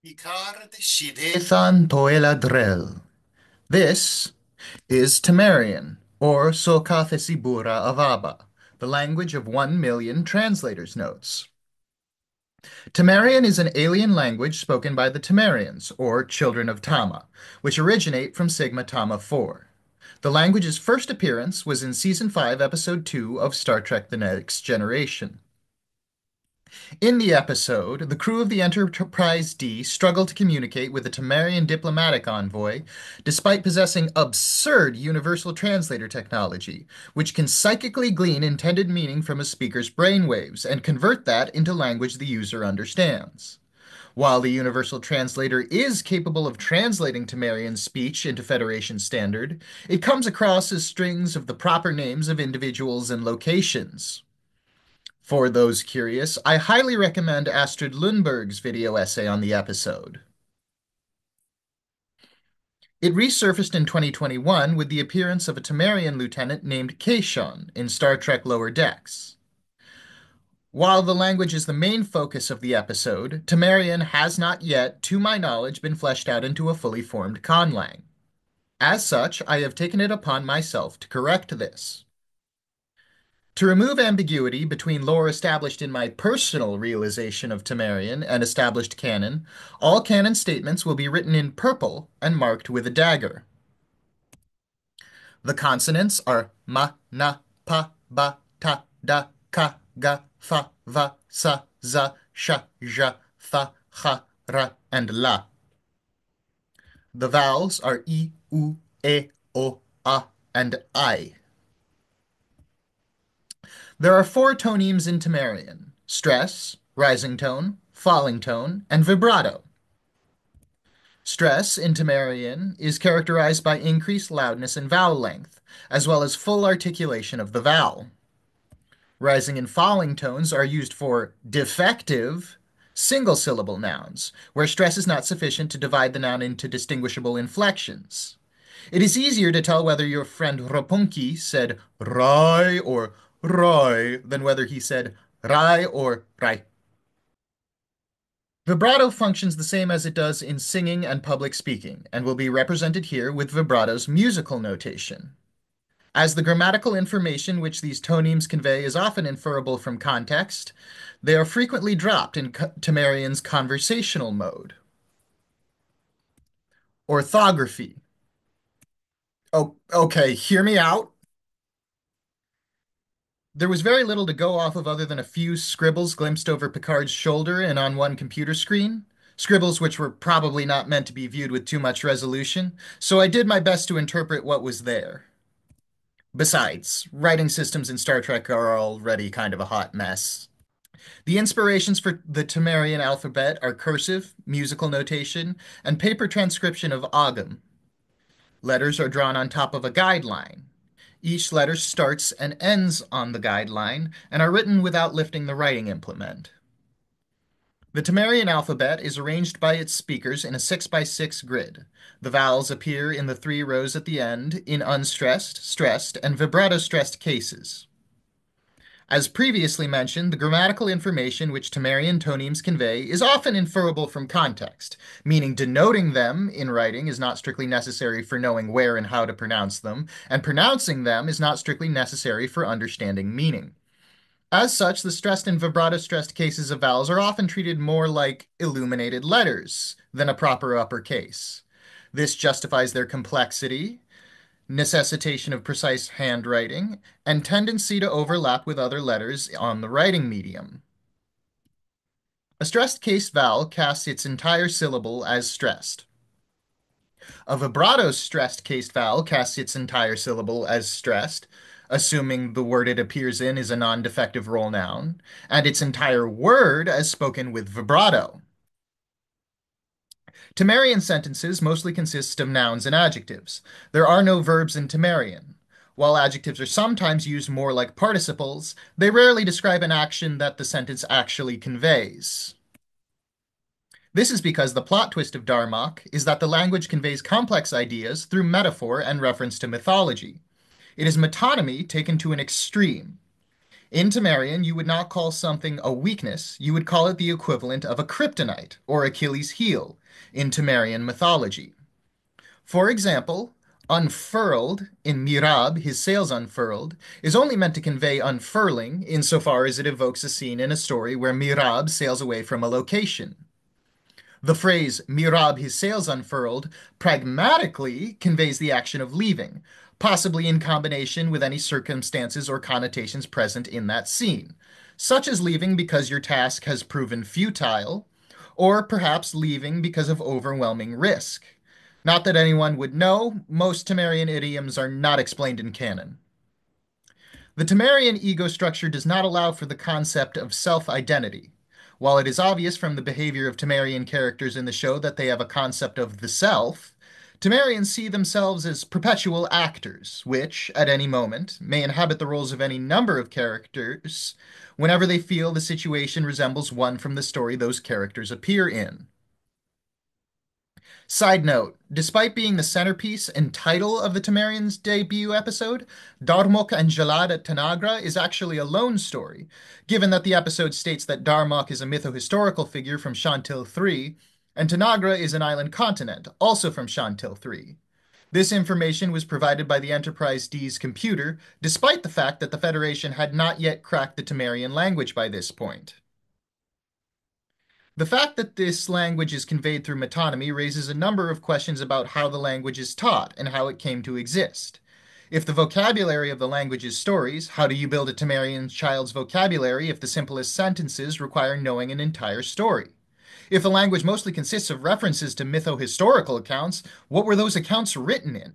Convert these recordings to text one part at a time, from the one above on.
Picard Shidethan Toeladrel. This is Tamarian, or Sokathesibura of Abba, the language of 1 million translators' notes. Tamarian is an alien language spoken by the Tamarians, or Children of Tama, which originate from Sigma Tama 4. The language's first appearance was in Season 5, Episode 2 of Star Trek The Next Generation. In the episode, the crew of the Enterprise D struggle to communicate with a Tamarian diplomatic envoy, despite possessing absurd universal translator technology, which can psychically glean intended meaning from a speaker's brainwaves and convert that into language the user understands. While the universal translator is capable of translating Tamarian speech into Federation standard, it comes across as strings of the proper names of individuals and locations. For those curious, I highly recommend Astrid Lunberg's video essay on the episode. It resurfaced in 2021 with the appearance of a Tamarian lieutenant named Kaishon in Star Trek Lower Decks. While the language is the main focus of the episode, Tamarian has not yet, to my knowledge, been fleshed out into a fully formed conlang. As such, I have taken it upon myself to correct this. To remove ambiguity between lore established in my personal realization of Tamarian and established canon, all canon statements will be written in purple and marked with a dagger. The consonants are ma, na, pa, ba, ta, da, ka, ga, fa, va, sa, za, sha, ja, tha, cha, ra, and la. The vowels are I, U, E, O, A, and I. There are four tonemes in Tamarian: stress, rising tone, falling tone, and vibrato. Stress in Tamarian is characterized by increased loudness and vowel length, as well as full articulation of the vowel. Rising and falling tones are used for defective single-syllable nouns, where stress is not sufficient to divide the noun into distinguishable inflections. It is easier to tell whether your friend Rapunki said rai or rai than whether he said rai or rai. Vibrato functions the same as it does in singing and public speaking, and will be represented here with vibrato's musical notation. As the grammatical information which these tonemes convey is often inferable from context, they are frequently dropped in Tamarian's conversational mode. Orthography. Oh, okay, hear me out. There was very little to go off of other than a few scribbles glimpsed over Picard's shoulder and on one computer screen. Scribbles which were probably not meant to be viewed with too much resolution, so I did my best to interpret what was there. Besides, writing systems in Star Trek are already kind of a hot mess. The inspirations for the Tamarian alphabet are cursive, musical notation, and paper transcription of Ogham. Letters are drawn on top of a guideline. Each letter starts and ends on the guideline and are written without lifting the writing implement. The Tamarian alphabet is arranged by its speakers in a 6x6 grid. The vowels appear in the 3 rows at the end in unstressed, stressed, and vibrato-stressed cases. As previously mentioned, the grammatical information which Tamarian tonemes convey is often inferable from context, meaning denoting them in writing is not strictly necessary for knowing where and how to pronounce them, and pronouncing them is not strictly necessary for understanding meaning. As such, the stressed and vibrato-stressed cases of vowels are often treated more like illuminated letters than a proper uppercase. This justifies their complexity, necessitation of precise handwriting, and tendency to overlap with other letters on the writing medium. A stressed case vowel casts its entire syllable as stressed. A vibrato stressed cased vowel casts its entire syllable as stressed, assuming the word it appears in is a non-defective role noun, and its entire word as spoken with vibrato. Tamarian sentences mostly consist of nouns and adjectives. There are no verbs in Tamarian. While adjectives are sometimes used more like participles, they rarely describe an action that the sentence actually conveys. This is because the plot twist of STARMOK is that the language conveys complex ideas through metaphor and reference to mythology. It is metonymy taken to an extreme. In Tamarian, you would not call something a weakness, you would call it the equivalent of a kryptonite or Achilles' heel in Tamarian mythology. For example, unfurled in Mirab, his sails unfurled, is only meant to convey unfurling insofar as it evokes a scene in a story where Mirab sails away from a location. The phrase Mirab, his sails unfurled, pragmatically conveys the action of leaving, possibly in combination with any circumstances or connotations present in that scene, such as leaving because your task has proven futile, or perhaps leaving because of overwhelming risk. Not that anyone would know, most Tamarian idioms are not explained in canon. The Tamarian ego structure does not allow for the concept of self-identity. While it is obvious from the behavior of Tamarian characters in the show that they have a concept of the self, Tamarians see themselves as perpetual actors, which, at any moment, may inhabit the roles of any number of characters whenever they feel the situation resembles one from the story those characters appear in. Side note, despite being the centerpiece and title of the Tamarian's debut episode, Darmok and Jalad at Tanagra is actually a lone story, given that the episode states that Darmok is a mytho-historical figure from Shantil 3, and Tanagra is an island continent, also from Shantil 3. This information was provided by the Enterprise D's computer, despite the fact that the Federation had not yet cracked the Tamarian language by this point. The fact that this language is conveyed through metonymy raises a number of questions about how the language is taught and how it came to exist. If the vocabulary of the language is stories, how do you build a Tamarian child's vocabulary if the simplest sentences require knowing an entire story? If the language mostly consists of references to mytho-historical accounts, what were those accounts written in?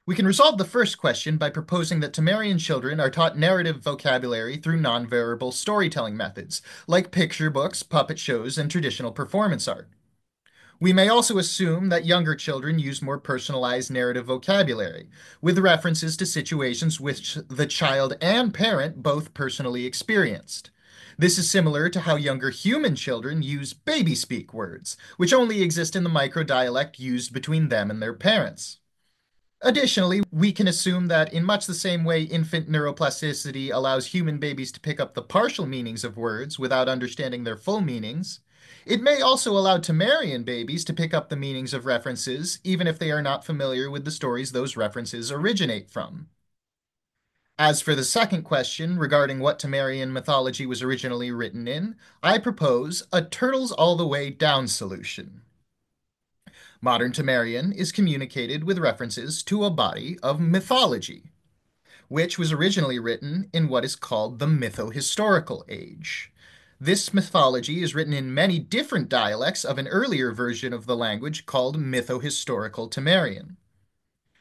We can resolve the first question by proposing that Tamarian children are taught narrative vocabulary through nonverbal storytelling methods, like picture books, puppet shows, and traditional performance art. We may also assume that younger children use more personalized narrative vocabulary, with references to situations which the child and parent both personally experienced. This is similar to how younger human children use baby speak words, which only exist in the microdialect used between them and their parents. Additionally, we can assume that in much the same way infant neuroplasticity allows human babies to pick up the partial meanings of words without understanding their full meanings, it may also allow Tamarian babies to pick up the meanings of references even if they are not familiar with the stories those references originate from. As for the second question regarding what Tamarian mythology was originally written in, I propose a turtles all the way down solution. Modern Tamarian is communicated with references to a body of mythology, which was originally written in what is called the mytho-historical age. This mythology is written in many different dialects of an earlier version of the language called mytho-historical Tamarian.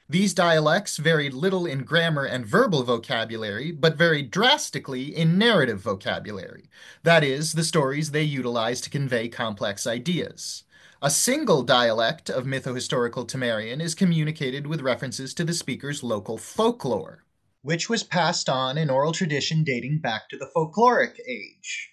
These dialects varied little in grammar and verbal vocabulary, but varied drastically in narrative vocabulary. That is, the stories they utilize to convey complex ideas. A single dialect of mytho-historical Tamarian is communicated with references to the speaker's local folklore, which was passed on in oral tradition dating back to the folkloric age.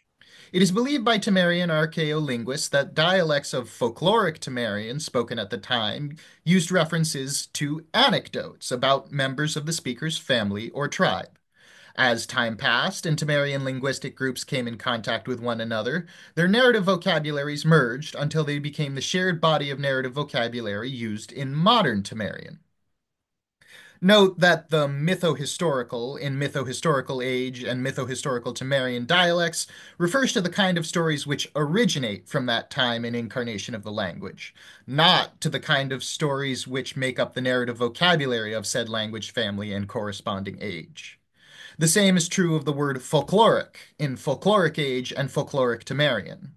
It is believed by Tamarian archaeolinguists that dialects of folkloric Tamarian spoken at the time used references to anecdotes about members of the speaker's family or tribe. As time passed and Tamarian linguistic groups came in contact with one another, their narrative vocabularies merged until they became the shared body of narrative vocabulary used in modern Tamarian. Note that the mytho-historical in mytho-historical age and mytho-historical Tamarian dialects refers to the kind of stories which originate from that time and incarnation of the language, not to the kind of stories which make up the narrative vocabulary of said language family and corresponding age. The same is true of the word folkloric in folkloric age and folkloric Tamarian.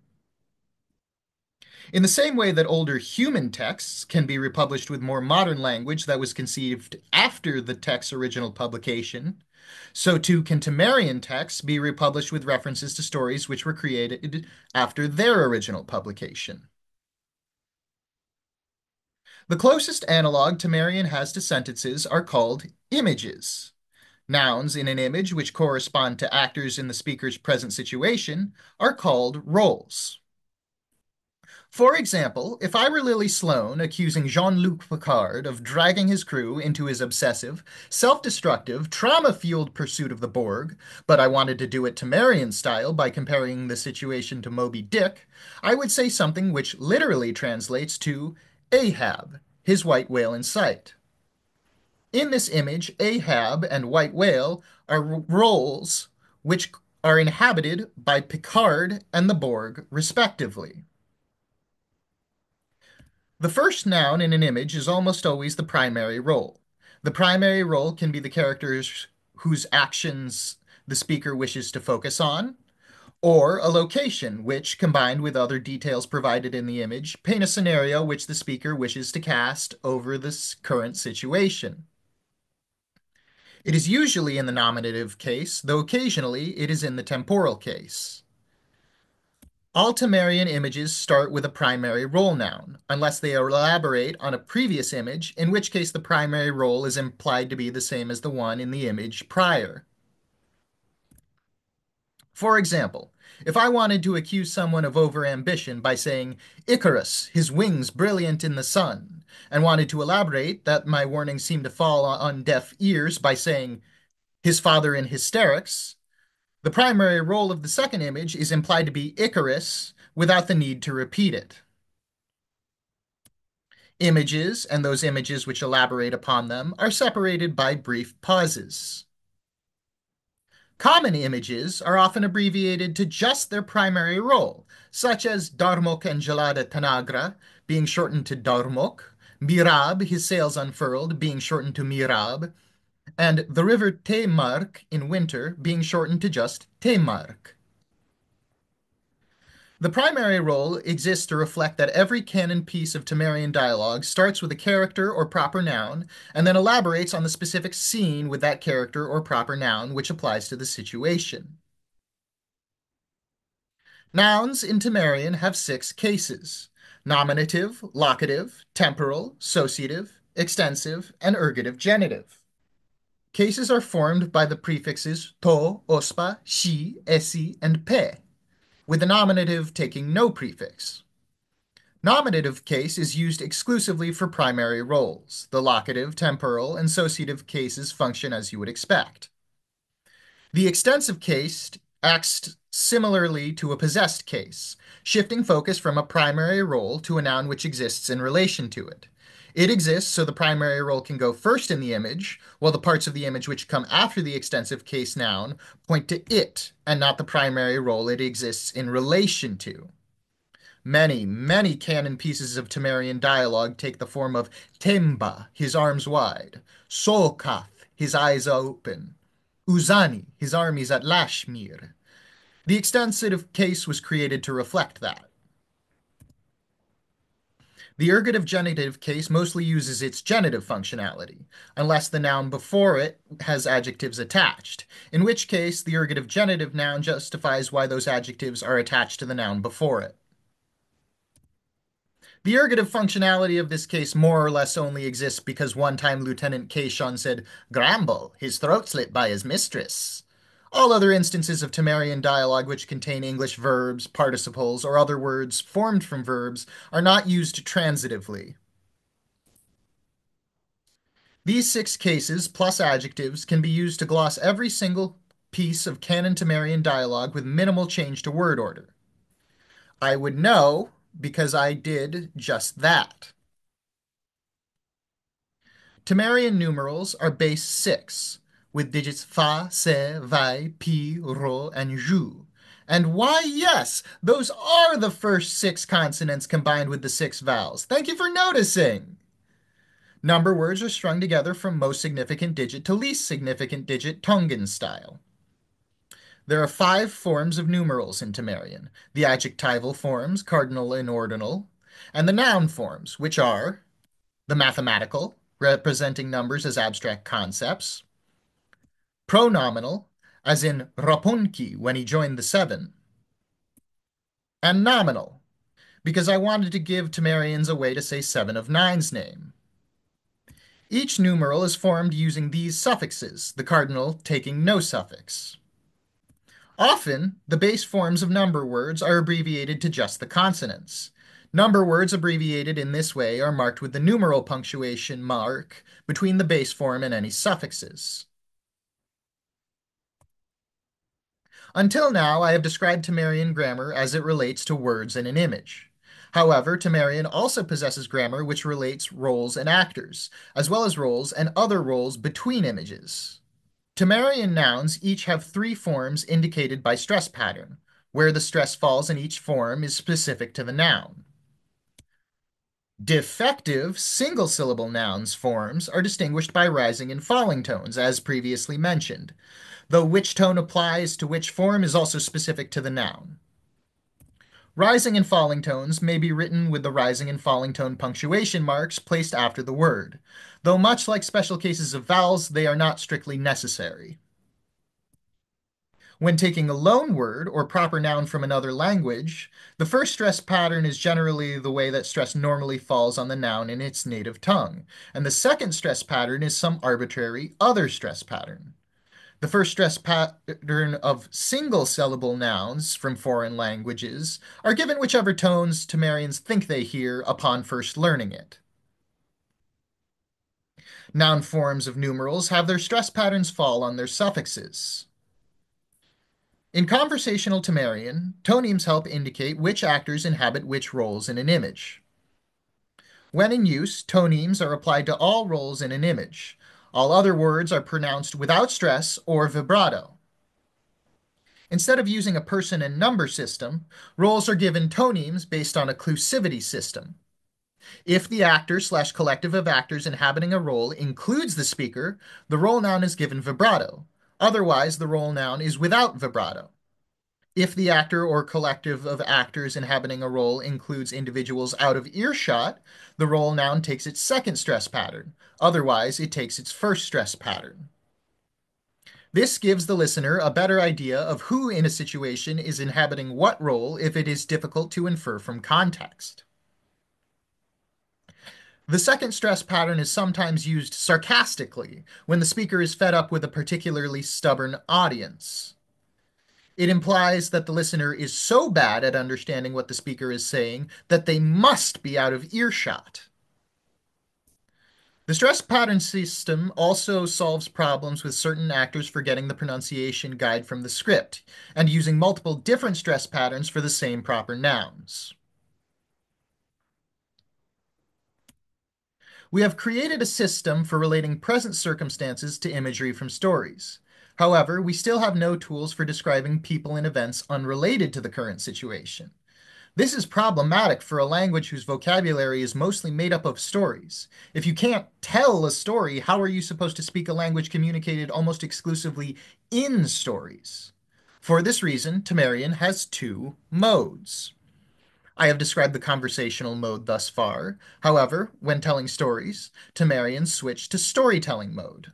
In the same way that older human texts can be republished with more modern language that was conceived after the text's original publication, so too can Tamarian texts be republished with references to stories which were created after their original publication. The closest analog Tamarian has to sentences are called images. Nouns in an image which correspond to actors in the speaker's present situation are called roles. For example, if I were Lily Sloan accusing Jean-Luc Picard of dragging his crew into his obsessive, self-destructive, trauma-fueled pursuit of the Borg, but I wanted to do it Tamarian style by comparing the situation to Moby Dick, I would say something which literally translates to Ahab, his white whale in sight. In this image, Ahab and white whale are roles which are inhabited by Picard and the Borg, respectively. The first noun in an image is almost always the primary role. The primary role can be the characters whose actions the speaker wishes to focus on, or a location which, combined with other details provided in the image, paint a scenario which the speaker wishes to cast over the current situation. It is usually in the nominative case, though occasionally it is in the temporal case. All Tamarian images start with a primary role noun, unless they elaborate on a previous image, in which case the primary role is implied to be the same as the one in the image prior. For example, if I wanted to accuse someone of overambition by saying, Icarus, his wings brilliant in the sun, and wanted to elaborate that my warning seemed to fall on deaf ears by saying, his father in hysterics, the primary role of the second image is implied to be Icarus without the need to repeat it. Images, and those images which elaborate upon them, are separated by brief pauses. Common images are often abbreviated to just their primary role, such as Darmok and Gelada Tanagra being shortened to Darmok, Mirab, his sails unfurled, being shortened to Mirab, and the river Temark in winter being shortened to just Temark. The primary role exists to reflect that every canon piece of Tamarian dialogue starts with a character or proper noun, and then elaborates on the specific scene with that character or proper noun which applies to the situation. Nouns in Tamarian have 6 cases: nominative, locative, temporal, associative, extensive, and ergative genitive. Cases are formed by the prefixes to, ospa, shi, esi, and pe, with the nominative taking no prefix. Nominative case is used exclusively for primary roles. The locative, temporal, and associative cases function as you would expect. The extensive case acts similarly to a possessed case, shifting focus from a primary role to a noun which exists in relation to it. It exists so the primary role can go first in the image, while the parts of the image which come after the extensive case noun point to it and not the primary role it exists in relation to. Many, many canon pieces of Tamarian dialogue take the form of Temba, his arms wide, Sokath, his eyes open, Uzani, his armies at Lashmir. The extensive case was created to reflect that. The ergative genitive case mostly uses its genitive functionality, unless the noun before it has adjectives attached, in which case the ergative genitive noun justifies why those adjectives are attached to the noun before it. The ergative functionality of this case more or less only exists because one time Lieutenant Kayshon said, Gramble, his throat slit by his mistress. All other instances of Tamarian dialogue which contain English verbs, participles, or other words formed from verbs are not used transitively. These 6 cases, plus adjectives, can be used to gloss every single piece of canon Tamarian dialogue with minimal change to word order. I would know because I did just that. Tamarian numerals are base 6, with digits fa, se, vai, pi, ro, and ju. And why, yes, those are the first 6 consonants combined with the 6 vowels. Thank you for noticing. Number words are strung together from most significant digit to least significant digit Tongan style. There are 5 forms of numerals in Tamarian: the adjectival forms, cardinal and ordinal, and the noun forms, which are the mathematical, representing numbers as abstract concepts; pronominal, as in Rapunki when he joined the 7; and nominal, because I wanted to give Tamarians a way to say 7 of 9's name. Each numeral is formed using these suffixes, the cardinal taking no suffix. Often, the base forms of number words are abbreviated to just the consonants. Number words abbreviated in this way are marked with the numeral punctuation mark between the base form and any suffixes. Until now, I have described Tamarian grammar as it relates to words in an image. However, Tamarian also possesses grammar which relates roles and actors, as well as roles and other roles between images. Tamarian nouns each have three forms indicated by stress pattern. Where the stress falls in each form is specific to the noun. Defective single-syllable nouns forms are distinguished by rising and falling tones, as previously mentioned, though which tone applies to which form is also specific to the noun. Rising and falling tones may be written with the rising and falling tone punctuation marks placed after the word, though much like special cases of vowels, they are not strictly necessary. When taking a loan word or proper noun from another language, the first stress pattern is generally the way that stress normally falls on the noun in its native tongue, and the second stress pattern is some arbitrary other stress pattern. The first stress pattern of single syllable nouns from foreign languages are given whichever tones Tamarians think they hear upon first learning it. Noun forms of numerals have their stress patterns fall on their suffixes. In conversational Tamarian, tonemes help indicate which actors inhabit which roles in an image. When in use, tonemes are applied to all roles in an image. All other words are pronounced without stress or vibrato. Instead of using a person and number system, roles are given tonemes based on a clusivity system. If the actor/collective of actors inhabiting a role includes the speaker, the role noun is given vibrato. Otherwise, the role noun is without vibrato. If the actor or collective of actors inhabiting a role includes individuals out of earshot, the role noun takes its second stress pattern. Otherwise, it takes its first stress pattern. This gives the listener a better idea of who in a situation is inhabiting what role if it is difficult to infer from context. The second stress pattern is sometimes used sarcastically when the speaker is fed up with a particularly stubborn audience. It implies that the listener is so bad at understanding what the speaker is saying that they must be out of earshot. The stress pattern system also solves problems with certain actors forgetting the pronunciation guide from the script and using multiple different stress patterns for the same proper nouns. We have created a system for relating present circumstances to imagery from stories. However, we still have no tools for describing people and events unrelated to the current situation. This is problematic for a language whose vocabulary is mostly made up of stories. If you can't tell a story, how are you supposed to speak a language communicated almost exclusively in stories? For this reason, Tamarian has two modes. I have described the conversational mode thus far. However, when telling stories, Tamarians switch to storytelling mode.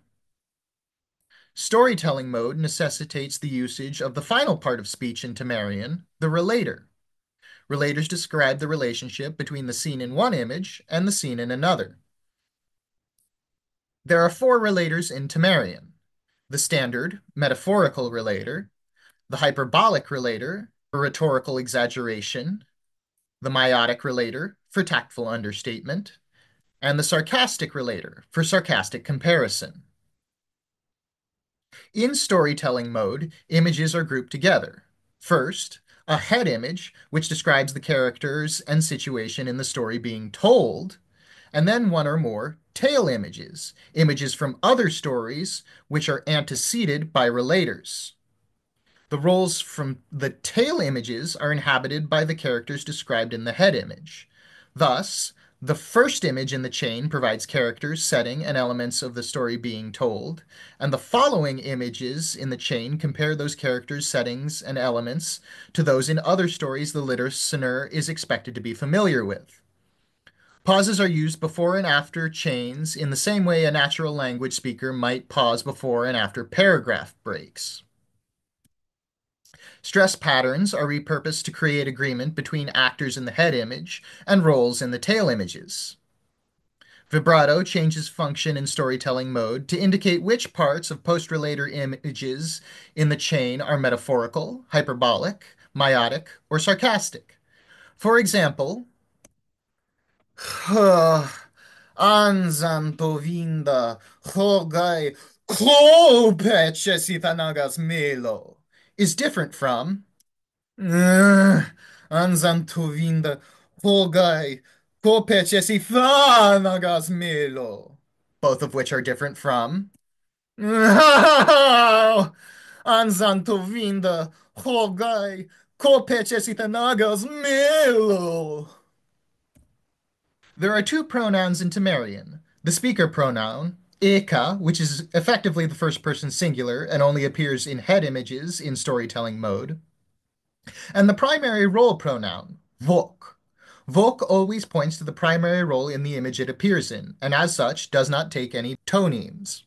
Storytelling mode necessitates the usage of the final part of speech in Tamarian, the relator. Relators describe the relationship between the scene in one image and the scene in another. There are four relators in Tamarian: the standard, metaphorical relator, the hyperbolic relator, for rhetorical exaggeration, the meiotic relator, for tactful understatement, and the sarcastic relator, for sarcastic comparison. In storytelling mode, images are grouped together. First, a head image, which describes the characters and situation in the story being told, and then one or more tail images, images from other stories which are anteceded by relators. The roles from the tail images are inhabited by the characters described in the head image. Thus, the first image in the chain provides characters, setting, and elements of the story being told, and the following images in the chain compare those characters, settings, and elements to those in other stories the listener is expected to be familiar with. Pauses are used before and after chains in the same way a natural language speaker might pause before and after paragraph breaks. Stress patterns are repurposed to create agreement between actors in the head image and roles in the tail images. Vibrato changes function in storytelling mode to indicate which parts of post-relator images in the chain are metaphorical, hyperbolic, meiotic, or sarcastic. For example, Anzan tovinda, hogai, klopechesithanagas melo is different from Anzan tovinda, hogai, klopechesithanagas melo, both of which are different from Anzan tovinda, hogai, klopechesithanagas melo. There are two pronouns in Tamarian. The speaker pronoun, eka, which is effectively the first person singular and only appears in head images in storytelling mode, and the primary role pronoun, vok. Vok always points to the primary role in the image it appears in, and as such does not take any tonemes.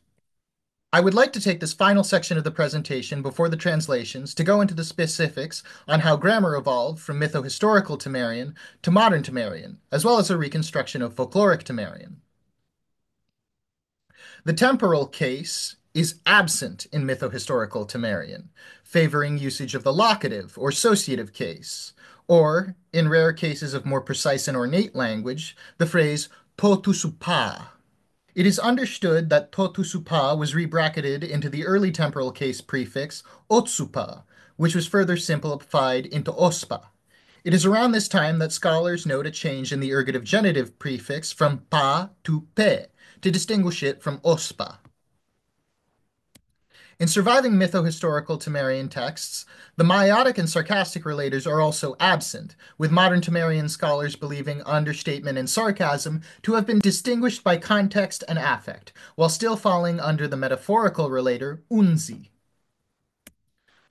I would like to take this final section of the presentation before the translations to go into the specifics on how grammar evolved from mytho-historical Tamarian to modern Tamarian, as well as a reconstruction of folkloric Tamarian. The temporal case is absent in mytho-historical Tamarian, favoring usage of the locative or associative case, or, in rare cases of more precise and ornate language, the phrase potusupa. It is understood that totusupa was rebracketed into the early temporal case prefix otsupa, which was further simplified into ospa. It is around this time that scholars note a change in the ergative genitive prefix from pa to pe to distinguish it from ospa. In surviving mytho-historical Tamarian texts, the meiotic and sarcastic relators are also absent, with modern Tamarian scholars believing understatement and sarcasm to have been distinguished by context and affect, while still falling under the metaphorical relator unzi.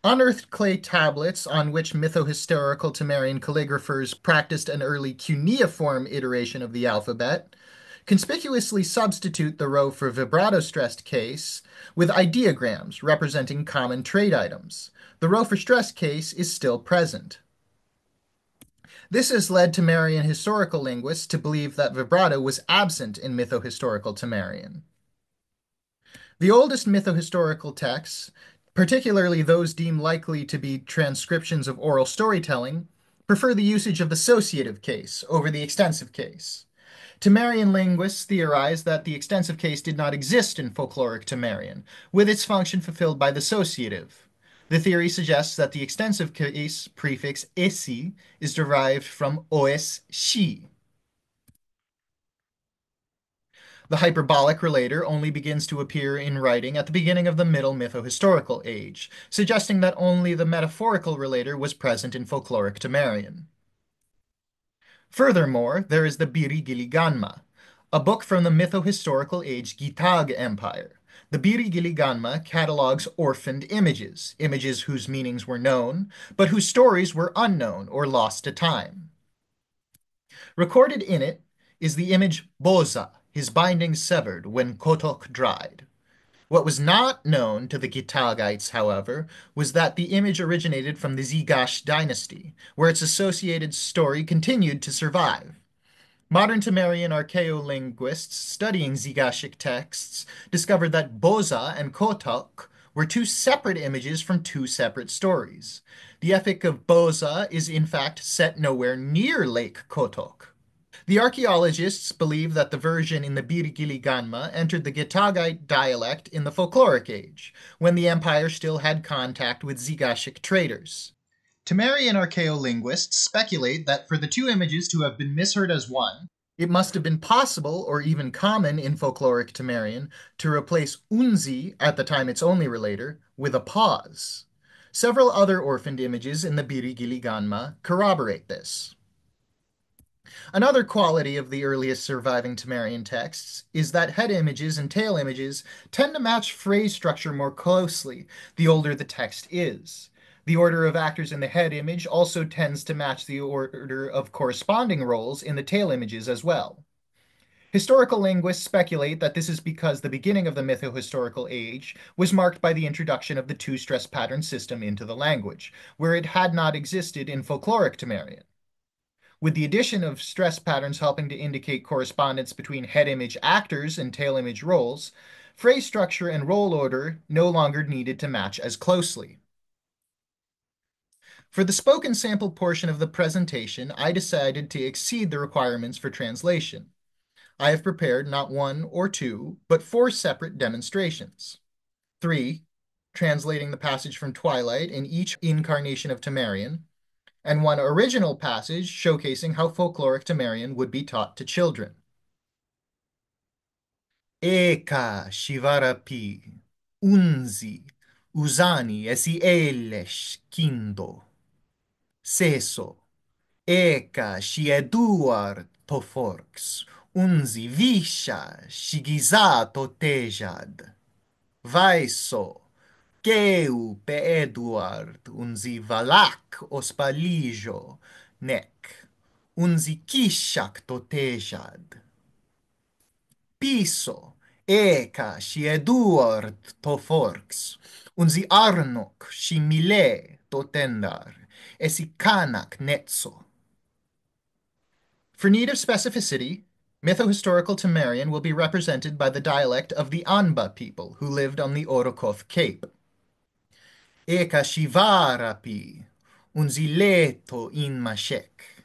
Unearthed clay tablets on which mytho-historical Tamarian calligraphers practiced an early cuneiform iteration of the alphabet conspicuously substitute the row for vibrato-stressed case with ideograms representing common trade items. The row for stressed case is still present. This has led Tamarian historical linguists to believe that vibrato was absent in mytho-historical Tamarian. The oldest mytho-historical texts, particularly those deemed likely to be transcriptions of oral storytelling, prefer the usage of the associative case over the extensive case. Tamarian linguists theorize that the extensive case did not exist in folkloric Tamarian, with its function fulfilled by the associative. The theory suggests that the extensive case prefix esi is derived from oes shi. The hyperbolic relator only begins to appear in writing at the beginning of the Middle Mytho-historical age, suggesting that only the metaphorical relator was present in folkloric Tamarian. Furthermore, there is the Biri Giliganma, a book from the mytho-historical age Gitag Empire. The Biri Giliganma catalogs orphaned images, images whose meanings were known, but whose stories were unknown or lost to time. Recorded in it is the image Boza, his binding severed when Kotok dried. What was not known to the Gitagites, however, was that the image originated from the Zigash dynasty, where its associated story continued to survive. Modern Tamarian archaeolinguists studying Zigashic texts discovered that Boza and Kotok were two separate images from two separate stories. The epic of Boza is in fact set nowhere near Lake Kotok. The archaeologists believe that the version in the Birgili-Ganma entered the Gitagite dialect in the folkloric age, when the empire still had contact with Zigashic traders. Tamarian archaeolinguists speculate that for the two images to have been misheard as one, it must have been possible or even common in folkloric Tamarian to replace unzi, at the time its only relator, with a pause. Several other orphaned images in the Birigili-Ganma corroborate this. Another quality of the earliest surviving Tamarian texts is that head images and tail images tend to match phrase structure more closely the older the text is. The order of actors in the head image also tends to match the order of corresponding roles in the tail images as well. Historical linguists speculate that this is because the beginning of the mytho-historical age was marked by the introduction of the two-stress pattern system into the language, where it had not existed in folkloric Tamarian. With the addition of stress patterns helping to indicate correspondence between head image actors and tail image roles, phrase structure and role order no longer needed to match as closely. For the spoken sample portion of the presentation, I decided to exceed the requirements for translation. I have prepared not one or two, but four separate demonstrations. Three, translating the passage from Twilight in each incarnation of Tamarian, and one original passage showcasing how folkloric Tamarian would be taught to children. Eka shivarapi, unzi, usani esi elesh kindo, seso, eka shi eduard toforks, unzi visha shigizato tejad, vaiso, Keu pe Eduard, unzi valak ospalijo, nek, unzi kishak totejad. Piso, eka shi Eduard toforks, unzi arnok shi mile totendar, esi kanak netso. For need of specificity, mytho-historical Tamarian will be represented by the dialect of the Anba people who lived on the Orokoth Cape. Eka shivarapi, unzi leto in mashek.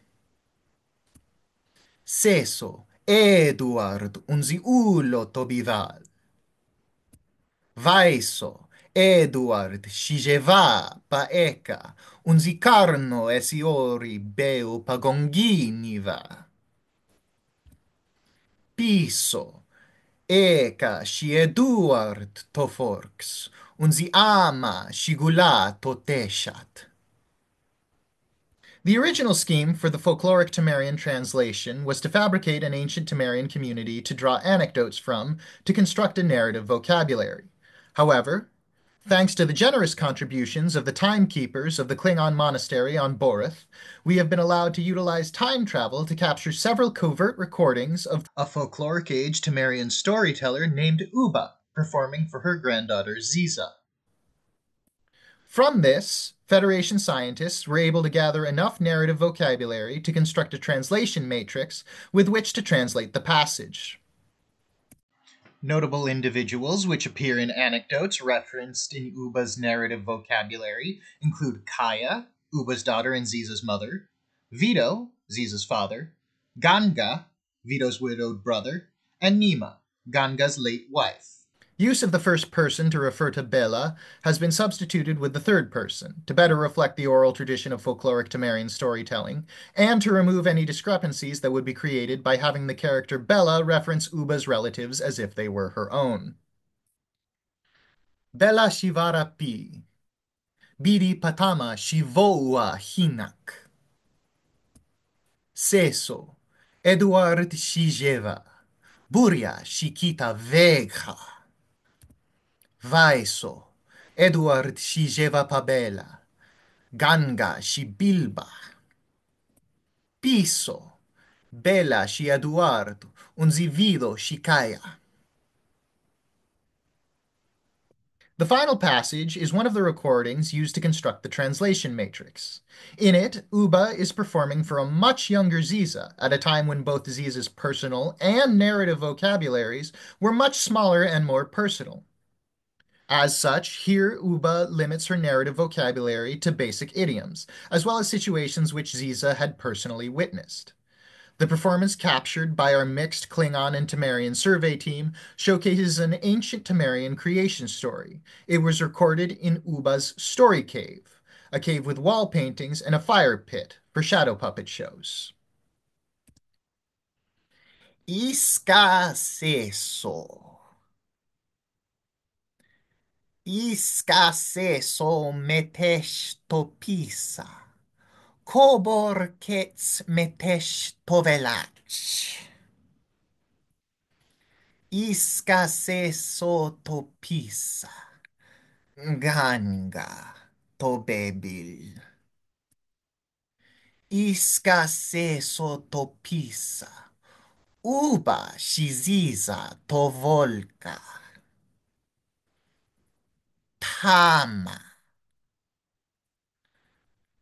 Seso, Eduard, unzi ulo tobival. Vaiso, Eduard, shijeva pa eka, unzi carno esiori beu pagonginiva. Piso, eka shi Eduard toforks, unzi ama shigula toteshat. The original scheme for the folkloric Tamarian translation was to fabricate an ancient Tamarian community to draw anecdotes from to construct a narrative vocabulary. However, thanks to the generous contributions of the timekeepers of the Klingon monastery on Borith, we have been allowed to utilize time travel to capture several covert recordings of a folkloric age Tamarian storyteller named Uba performing for her granddaughter Ziza. From this, Federation scientists were able to gather enough narrative vocabulary to construct a translation matrix with which to translate the passage. Notable individuals which appear in anecdotes referenced in Uba's narrative vocabulary include Kaya, Uba's daughter and Ziza's mother, Vito, Ziza's father, Ganga, Vito's widowed brother, and Nima, Ganga's late wife. Use of the first person to refer to Bela has been substituted with the third person to better reflect the oral tradition of folkloric Tamarian storytelling, and to remove any discrepancies that would be created by having the character Bela reference Uba's relatives as if they were her own. Bela Shivara Pi, Bidi Patama Shivoua Hinak. Seso, Eduard Shijeva, Buria Shikita Vegha. Vaiso, Eduard Shijeva Pabela, Ganga Shibilba. Piso, Bela shi Eduardo, unzi vido Shikaya. The final passage is one of the recordings used to construct the translation matrix. In it, Uba is performing for a much younger Ziza, at a time when both Ziza's personal and narrative vocabularies were much smaller and more personal. As such, here Uba limits her narrative vocabulary to basic idioms, as well as situations which Ziza had personally witnessed. The performance captured by our mixed Klingon and Tamarian survey team showcases an ancient Tamarian creation story. It was recorded in Uba's Story Cave, a cave with wall paintings and a fire pit for shadow puppet shows. Escaseso. Escaseso metesh topisa. Kobor kets metesh tovelach. Escaseso topisa. Ganga tobebil. Escaseso topisa. Uba shiziza tovolka. Tama.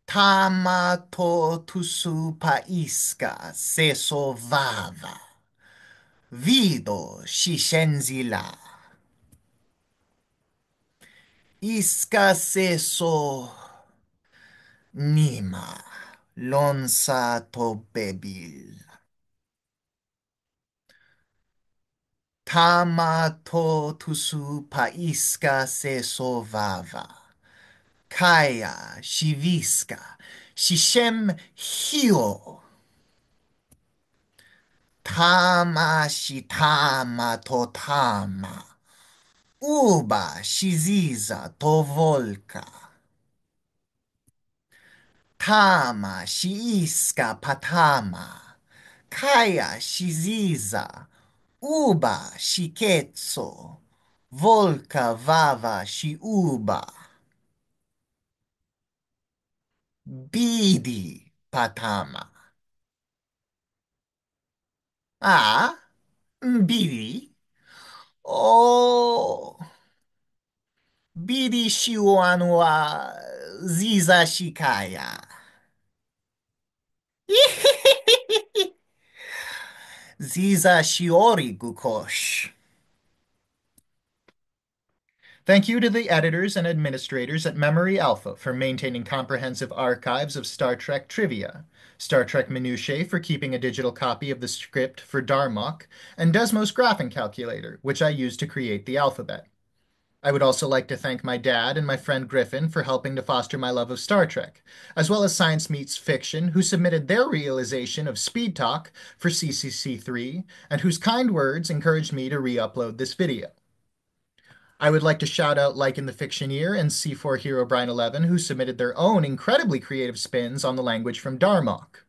Tama to tusu paiska seso vava. Vido shishenzila. Iska seso Nima, lonsa to bebil. Tama to tusu paiska se sovava. Kaya shiviska, shishem hio. Tama shitama to tama. Uba shiziza to volka. Tama shiiska patama. Kaya shiziza. Uba shiketso. Volka vava shiuba. Bidi patama. Ah, bidi. Oh, bidi shiwan wa ziza shikaya. Ziza shiori gukosh. Thank you to the editors and administrators at Memory Alpha for maintaining comprehensive archives of Star Trek trivia, Star Trek Minutiae for keeping a digital copy of the script for STARMOK, and Desmos Graphing Calculator, which I used to create the alphabet. I would also like to thank my dad and my friend Griffin for helping to foster my love of Star Trek, as well as Science Meets Fiction, who submitted their realization of Speedtalk for CCC3, and whose kind words encouraged me to re-upload this video. I would like to shout out Lichen the Fictioneer and C4 Hero Brian 11, who submitted their own incredibly creative spins on the language from STARMOK.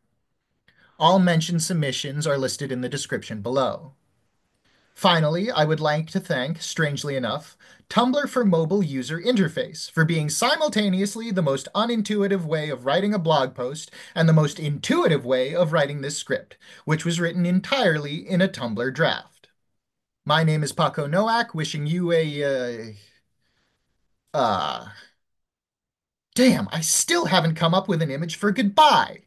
All mentioned submissions are listed in the description below. Finally, I would like to thank, strangely enough, Tumblr for Mobile User Interface for being simultaneously the most unintuitive way of writing a blog post and the most intuitive way of writing this script, which was written entirely in a Tumblr draft. My name is Paco Noack, wishing you uh, damn, I still haven't come up with an image for goodbye.